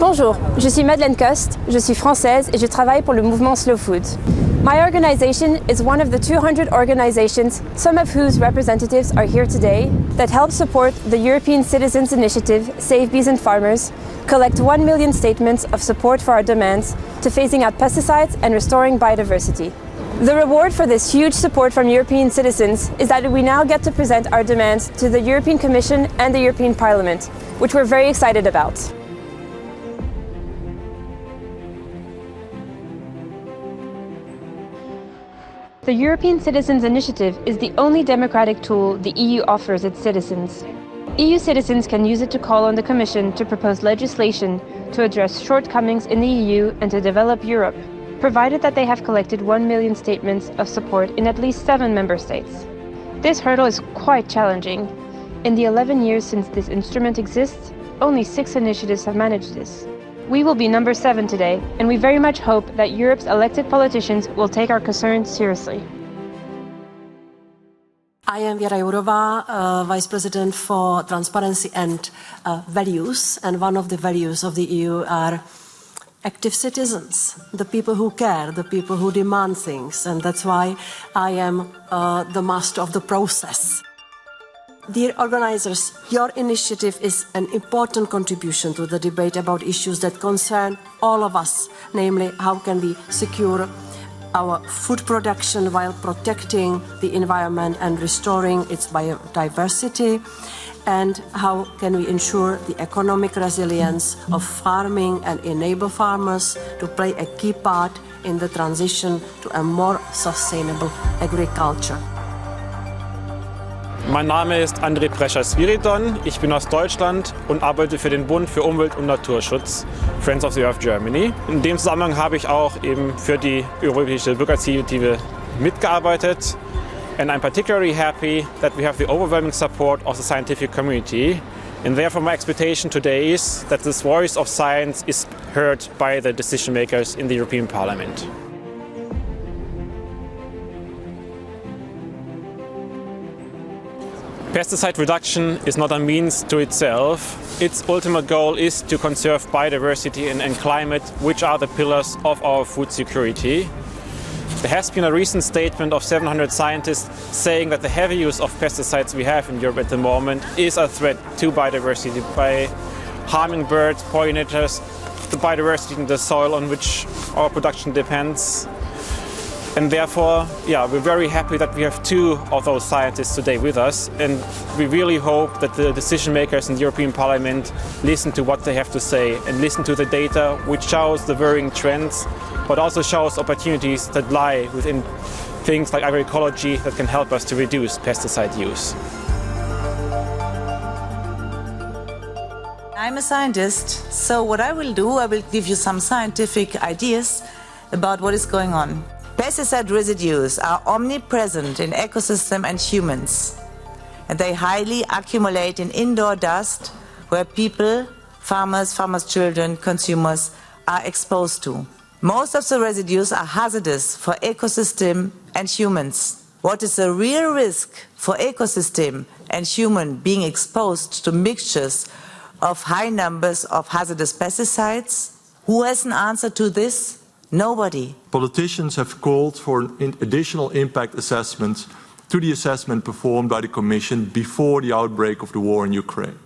Bonjour, je suis Madeleine Coste, je suis française et je travaille pour le mouvement Slow Food. My organization is one of the 200 organizations, some of whose representatives are here today, that help support the European Citizens Initiative Save Bees and Farmers, collect 1 million statements of support for our demands to phasing out pesticides and restoring biodiversity. The reward for this huge support from European citizens is that we now get to present our demands to the European Commission and the European Parliament, which we're very excited about. The European Citizens Initiative is the only democratic tool the EU offers its citizens. EU citizens can use it to call on the Commission to propose legislation to address shortcomings in the EU and to develop Europe, provided that they have collected 1 million statements of support in at least 7 member states. This hurdle is quite challenging. In the 11 years since this instrument exists, only 6 initiatives have managed this. We will be number 7 today, and we very much hope that Europe's elected politicians will take our concerns seriously. I am Věra Jourová, Vice President for Transparency and Values, and one of the values of the EU are active citizens, the people who care, the people who demand things, and that's why I am the master of the process. Dear organizers, your initiative is an important contribution to the debate about issues that concern all of us, namely how can we secure our food production while protecting the environment and restoring its biodiversity, and how can we ensure the economic resilience of farming and enable farmers to play a key part in the transition to a more sustainable agriculture. Mein Name ist André Prescher-Spiridon, ich bin aus Deutschland und arbeite für den Bund für Umwelt- und Naturschutz, Friends of the Earth Germany. In dem Zusammenhang habe ich auch eben für die Europäische Bürgerinitiative mitgearbeitet. And I'm particularly happy that we have the overwhelming support of the scientific community. And therefore my expectation today is that this voice of science is heard by the decision makers in the European Parliament. Pesticide reduction is not a means to itself. Its ultimate goal is to conserve biodiversity and climate, which are the pillars of our food security. There has been a recent statement of 700 scientists saying that the heavy use of pesticides we have in Europe at the moment is a threat to biodiversity by harming birds, pollinators, the biodiversity in the soil on which our production depends. And therefore, we're very happy that we have 2 of those scientists today with us, and we really hope that the decision makers in the European Parliament listen to what they have to say and listen to the data which shows the varying trends, but also shows opportunities that lie within things like agroecology that can help us to reduce pesticide use. I'm a scientist, so what I will do, I will give you some scientific ideas about what is going on. Pesticide residues are omnipresent in ecosystem and humans, and they highly accumulate in indoor dust where people, farmers, children, consumers are exposed to. Most of the residues are hazardous for ecosystem and humans. What is the real risk for ecosystem and human being exposed to mixtures of high numbers of hazardous pesticides? Who has an answer to this? Nobody. Politicians have called for an additional impact assessment to the assessment performed by the Commission before the outbreak of the war in Ukraine.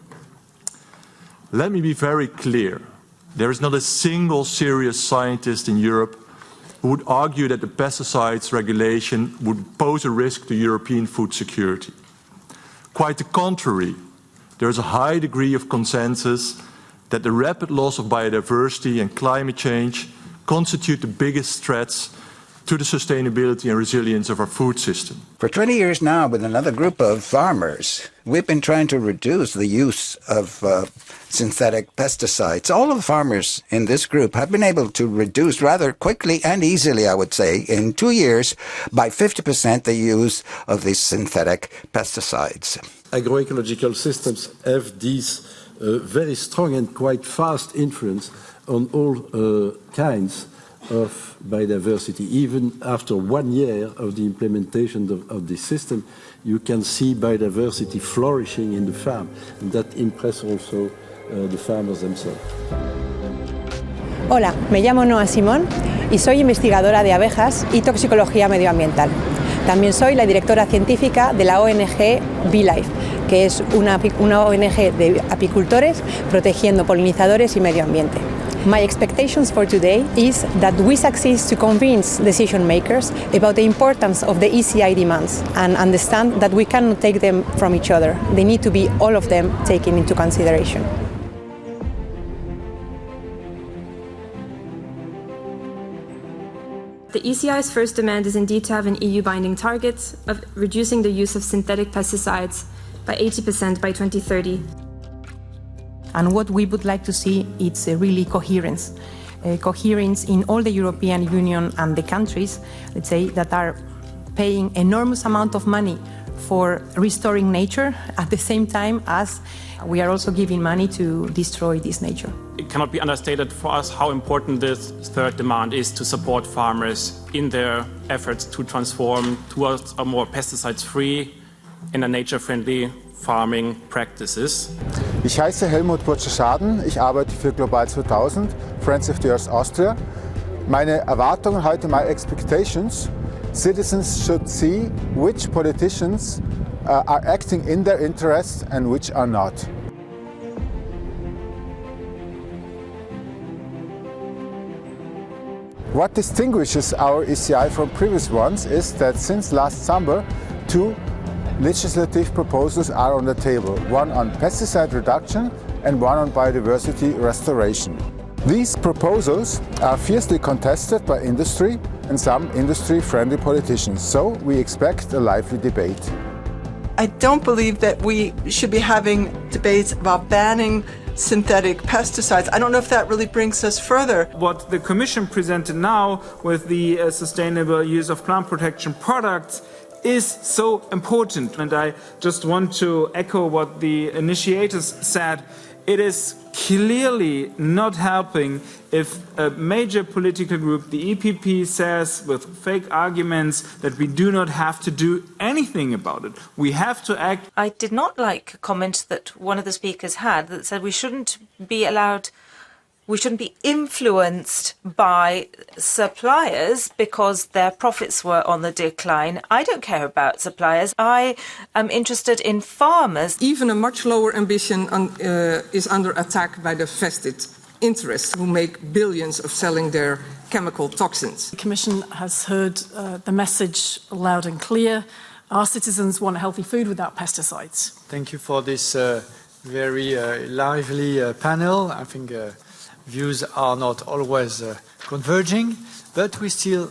Let me be very clear. There is not a single serious scientist in Europe who would argue that the pesticides regulation would pose a risk to European food security. Quite the contrary, there is a high degree of consensus that the rapid loss of biodiversity and climate change constitute the biggest threats to the sustainability and resilience of our food system. For 20 years now, with another group of farmers, we've been trying to reduce the use of synthetic pesticides. All of the farmers in this group have been able to reduce rather quickly and easily, I would say, in 2 years, by 50% the use of these synthetic pesticides. Agroecological systems have this very strong and quite fast influence on all kinds of biodiversity. Even after 1 year of the implementation of this system, you can see biodiversity flourishing in the farm, and that impresses also the farmers themselves. Hola, me llamo Noa Simón y soy investigadora de abejas y toxicología medioambiental. También soy la directora científica de la ONG BeLife, que es una ONG de apicultores protegiendo polinizadores y medio ambiente. My expectations for today is that we succeed to convince decision makers about the importance of the ECI demands and understand that we cannot take them from each other. They need to be all of them taken into consideration. The ECI's first demand is indeed to have an EU-binding target of reducing the use of synthetic pesticides by 80% by 2030. And what we would like to see is really coherence. Coherence in all the European Union and the countries, let's say, that are paying enormous amount of money for restoring nature at the same time as we are also giving money to destroy this nature. It cannot be understated for us how important this third demand is to support farmers in their efforts to transform towards a more pesticides-free and a nature-friendly farming practices. Ich heiße Helmut Burtsche-Schaden, ich arbeite für Global 2000, Friends of the Earth Austria. Meine Erwartungen heute, my expectations, citizens should see which politicians are acting in their interests and which are not. What distinguishes our ECI from previous ones is that since last summer, two legislative proposals are on the table, one on pesticide reduction and one on biodiversity restoration. These proposals are fiercely contested by industry and some industry-friendly politicians, so we expect a lively debate. I don't believe that we should be having debates about banning synthetic pesticides. I don't know if that really brings us further. What the Commission presented now with the sustainable use of plant protection products is so important, and I just want to echo what the initiators said. It is clearly not helping if a major political group, the EPP, says with fake arguments that we do not have to do anything about it. We have to act. I did not like a comment that one of the speakers had that said we shouldn't be influenced by suppliers because their profits were on the decline. I don't care about suppliers. I am interested in farmers. Even a much lower ambition is under attack by the vested interests who make billions of selling their chemical toxins. The Commission has heard the message loud and clear. Our citizens want healthy food without pesticides. Thank you for this very lively panel. I think views are not always converging, but we still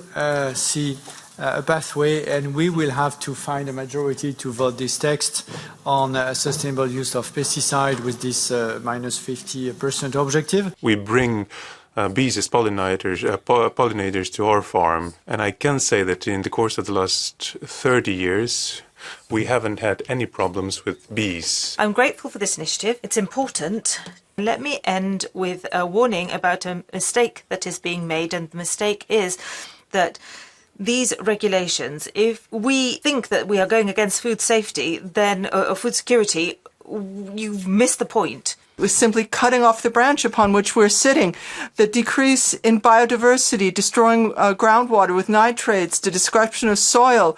see a pathway, and we will have to find a majority to vote this text on sustainable use of pesticide with this minus 50% objective. We bring bees as pollinators to our farm, and I can say that in the course of the last 30 years, we haven't had any problems with bees. I'm grateful for this initiative. It's important. Let me end with a warning about a mistake that is being made, and the mistake is that these regulations, if we think that we are going against food safety, then or food security, you've missed the point. We're simply cutting off the branch upon which we're sitting. The decrease in biodiversity, destroying groundwater with nitrates, the destruction of soil,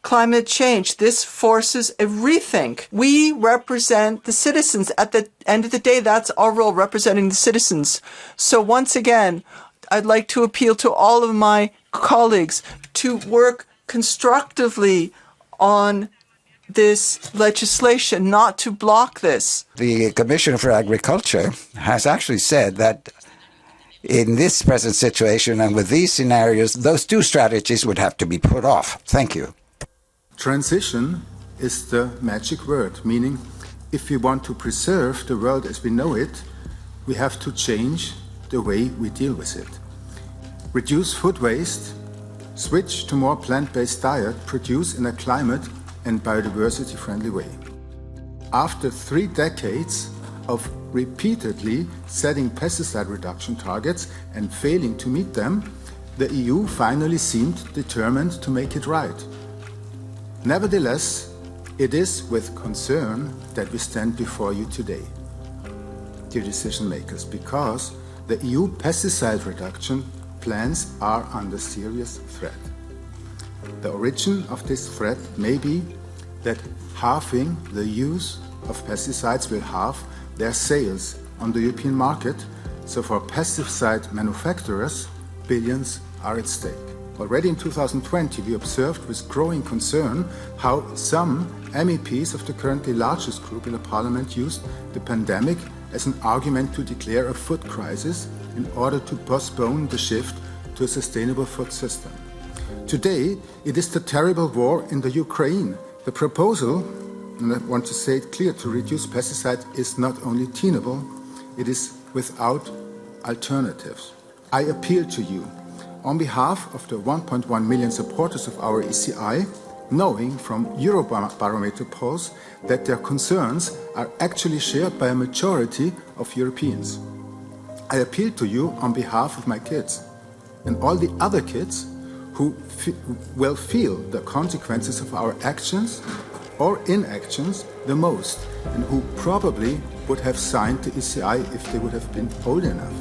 climate change, this forces a rethink. We represent the citizens. At the end of the day, that's our role, representing the citizens. So once again, I'd like to appeal to all of my colleagues to work constructively on this legislation, not to block this. The Commissioner for Agriculture has actually said that in this present situation and with these scenarios, those two strategies would have to be put off. Thank you. Transition is the magic word, meaning if we want to preserve the world as we know it, we have to change the way we deal with it. Reduce food waste, switch to more plant-based diet, produce in a climate and biodiversity-friendly way. After 3 decades of repeatedly setting pesticide reduction targets and failing to meet them, the EU finally seemed determined to make it right. Nevertheless, it is with concern that we stand before you today, dear decision makers, because the EU pesticide reduction plans are under serious threat. The origin of this threat may be that halving the use of pesticides will halve their sales on the European market, so for pesticide manufacturers, billions are at stake. Already in 2020, we observed with growing concern how some MEPs of the currently largest group in the parliament used the pandemic as an argument to declare a food crisis in order to postpone the shift to a sustainable food system. Today, it is the terrible war in the Ukraine. The proposal, and I want to say it clear, to reduce pesticides is not only tenable, it is without alternatives. I appeal to you, on behalf of the 1.1 million supporters of our ECI, knowing from Eurobarometer polls that their concerns are actually shared by a majority of Europeans. I appeal to you on behalf of my kids and all the other kids who will feel the consequences of our actions or inactions the most, and who probably would have signed the ECI if they would have been old enough.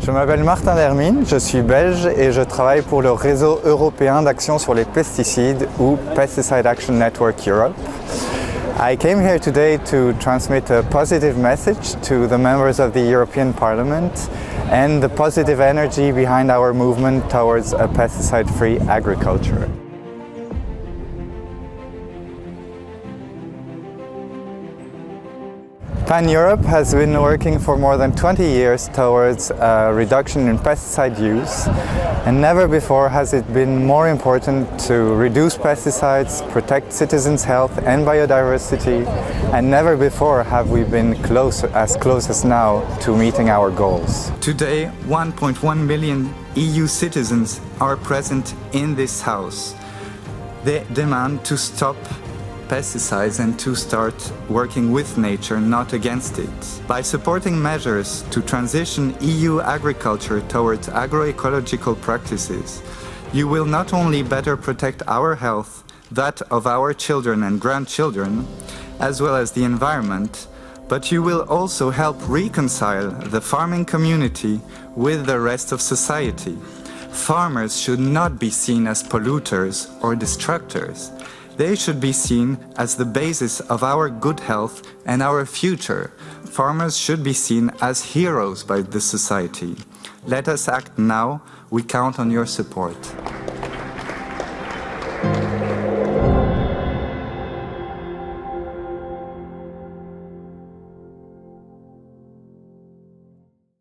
Je m'appelle Martin Dermine, je suis belge et je travaille pour le réseau européen d'action sur les pesticides ou Pesticide Action Network Europe. I came here today to transmit a positive message to the members of the European Parliament and the positive energy behind our movement towards a pesticide-free agriculture. Pan-Europe has been working for more than 20 years towards a reduction in pesticide use, and never before has it been more important to reduce pesticides, protect citizens' health and biodiversity, and never before have we been as close as now to meeting our goals. Today, 1.1 million EU citizens are present in this House. They demand to stop pesticides and to start working with nature, not against it. By supporting measures to transition EU agriculture towards agroecological practices, you will not only better protect our health, that of our children and grandchildren, as well as the environment, but you will also help reconcile the farming community with the rest of society. Farmers should not be seen as polluters or destructors. They should be seen as the basis of our good health and our future. Farmers should be seen as heroes by the society. Let us act now. We count on your support.